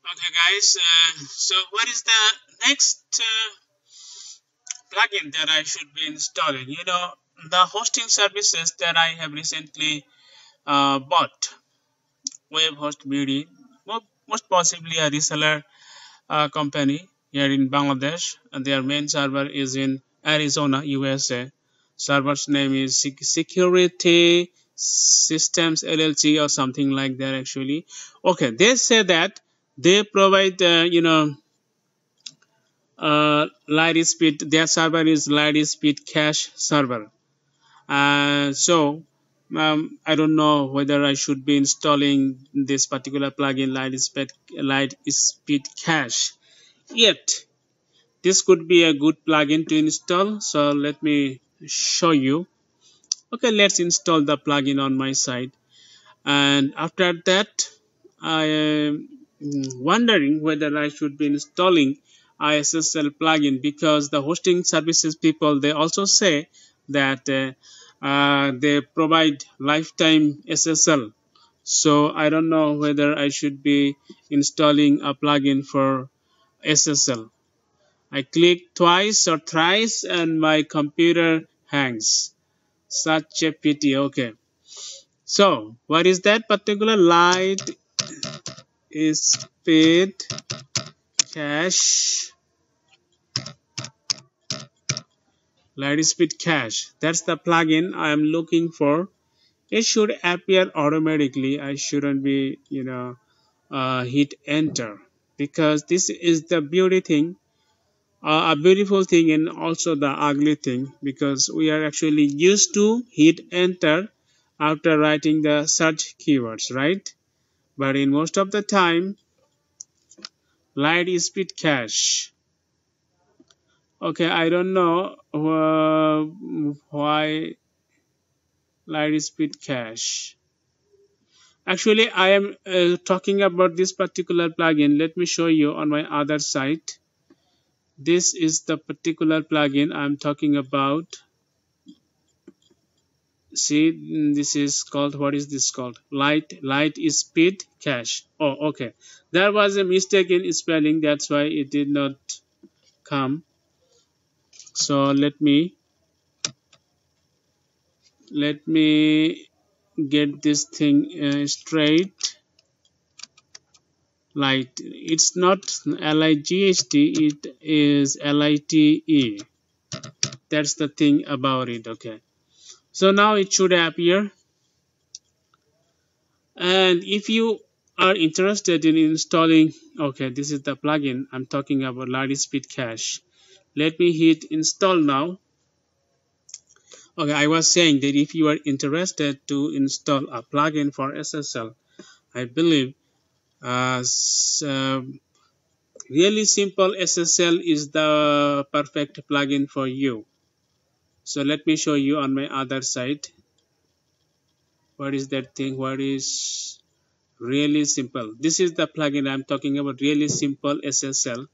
Okay, guys. So, what is the next plugin that I should be installing? The hosting services that I have recently bought, Web Host Beauty, most possibly a reseller company here in Bangladesh, and their main server is in Arizona, USA. Server's name is Security Systems LLC or something like that. Actually, okay. They say that they provide, Litespeed. Their server is Litespeed Cache server. I don't know whether I should be installing this particular plugin, Litespeed Cache yet. This could be a good plugin to install, so let me show you. Okay, let's install the plugin on my side, and after that I am wondering whether I should be installing ISSL plugin, because the hosting services people, they also say that they provide lifetime SSL. So I don't know whether I should be installing a plugin for SSL. I click twice or thrice and my computer hangs. Such a pity. Okay. So, what is that particular light is speed cache? Light speed cache. That's the plugin I am looking for. It should appear automatically. I shouldn't be, hit enter, because this is the beauty thing, a beautiful thing, and also the ugly thing, because we are actually used to hit enter after writing the search keywords, right? But in most of the time, light speed cache. Okay, I don't know why light speed cache. Actually, I am talking about this particular plugin. Let me show you on my other site. This is the particular plugin I'm talking about. See, this is called, what is this called? Light speed cache. Oh, okay. There was a mistake in spelling, that's why it did not come. So let me get this thing straight. Light, it's not LIGHT, it is LITE. That's the thing about it. Okay, so now it should appear. And if you are interested in installing, okay, this is the plugin I'm talking about, Litespeed Cache. Let me hit install now. Okay, I was saying that if you are interested to install a plugin for SSL, I believe really simple SSL is the perfect plugin for you. So let me show you on my other side. What is that thing? What is really simple? This is the plugin I'm talking about, really simple SSL.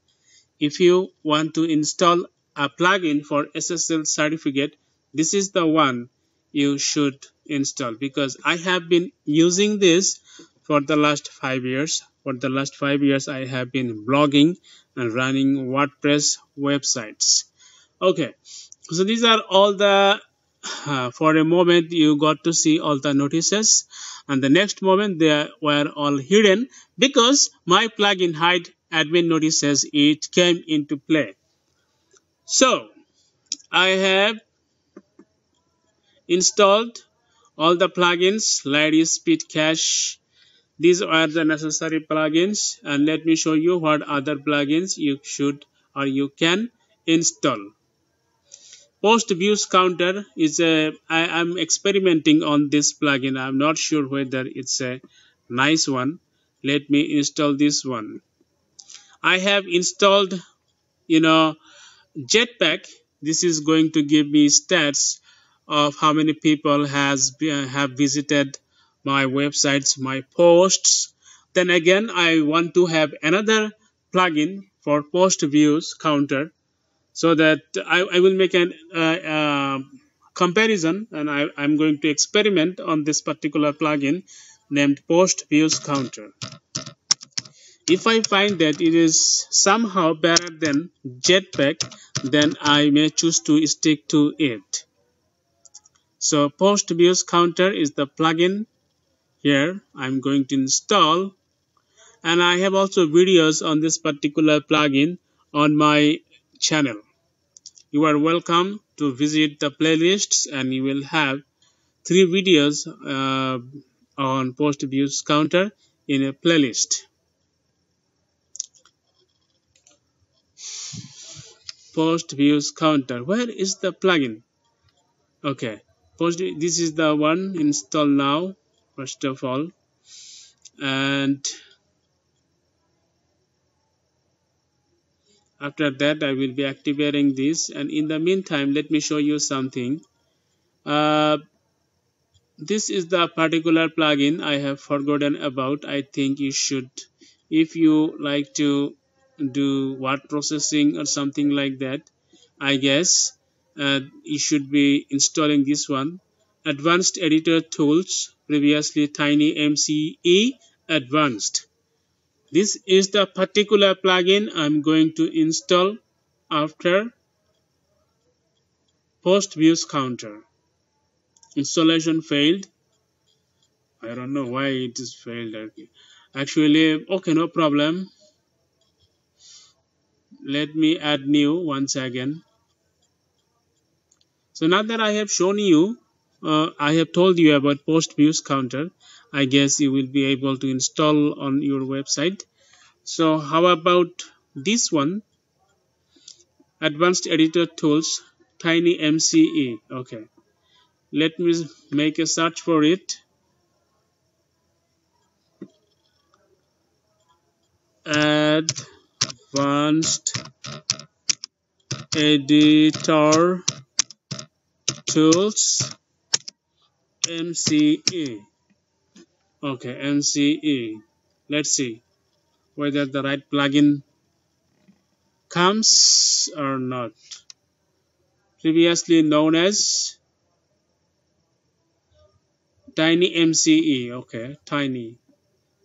If you want to install a plugin for SSL certificate, this is the one you should install, because I have been using this for the last 5 years. For the last 5 years, I have been blogging and running WordPress websites. Okay, so these are all the for a moment you got to see all the notices, and the next moment they were all hidden because my plugin hide admin notices, it came into play. So I have installed all the plugins, Litespeed Cache. These are the necessary plugins, and let me show you what other plugins you should or you can install. Post views counter is I'm experimenting on this plugin. I'm not sure whether it's a nice one. Let me install this one. I have installed, Jetpack. This is going to give me stats of how many people have visited my websites, my posts. Then again, I want to have another plugin for post views counter, so that I will make an comparison, and I'm going to experiment on this particular plugin named Post Views Counter. If I find that it is somehow better than Jetpack, then I may choose to stick to it. So post views counter is the plugin here I'm going to install, and I have also videos on this particular plugin on my channel. You are welcome to visit the playlists, and you will have 3 videos on post views counter in a playlist. Post views counter, where is the plugin? Okay, this is the one. Install now, first of all, and after that I will be activating this. And in the meantime, let me show you something. This is the particular plugin I have forgotten about. I think you should, if you like to do word processing or something like that, I guess you should be installing this one. Advanced editor tools, previously Tinymce advanced. This is the particular plugin I'm going to install after post views counter. Installation failed. I don't know why it is failed. Actually, okay, no problem. Let me add new once again. So now that I have shown you, I have told you about post views counter, I guess you will be able to install on your website. So how about this one? Advanced editor tools, Tinymce. Okay, let me make a search for it. Advanced editor tools, MCE. Okay, MCE. Let's see whether the right plugin comes or not. Previously known as Tinymce. Okay, Tiny.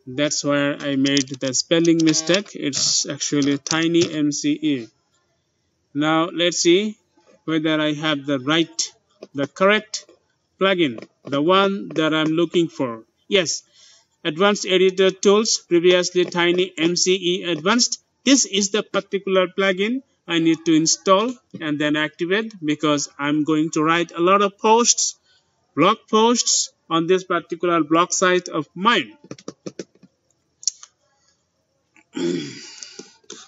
That's where I made the spelling mistake. It's actually Tinymce. Now let's see whether I have the correct plugin, the one that I'm looking for. Yes, Advanced Editor Tools, previously Tinymce Advanced. This is the particular plugin I need to install and then activate, because I'm going to write a lot of posts, blog posts on this particular blog site of mine.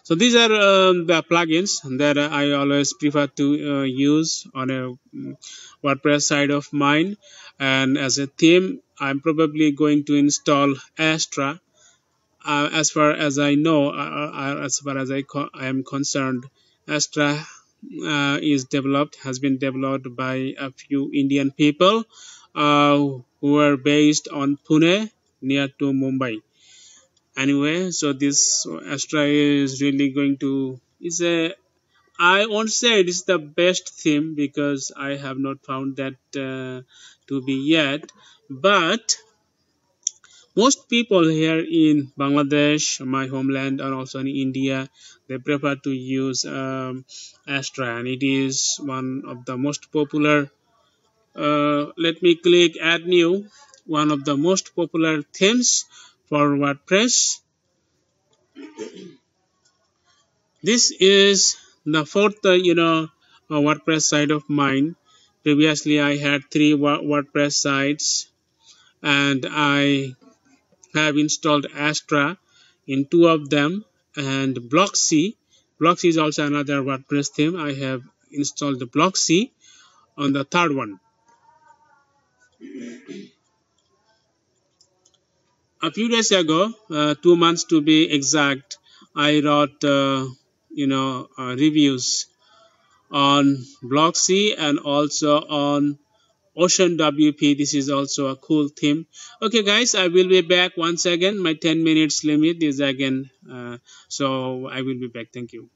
So these are the plugins that I always prefer to use on a WordPress site of mine. And as a theme, I'm probably going to install Astra. As far as I know, as far as I am concerned, Astra has been developed by a few Indian people who are based on Pune, near to Mumbai. Anyway, so this Astra is really going to, I won't say it is the best theme, because I have not found that to be yet, but most people here in Bangladesh, my homeland, and also in India, they prefer to use Astra, and it is one of the most popular. Let me click add new. One of the most popular themes for WordPress. This is the fourth WordPress site of mine. Previously I had 3 WordPress sites, and I have installed Astra in 2 of them, and Blocksy is also another WordPress theme. I have installed the Blocksy on the 3rd one. A few days ago, 2 months to be exact, I wrote reviews on Blocksy and also on OceanWP. This is also a cool theme. Okay guys, I will be back once again. My 10 minutes limit is again, so I will be back. Thank you.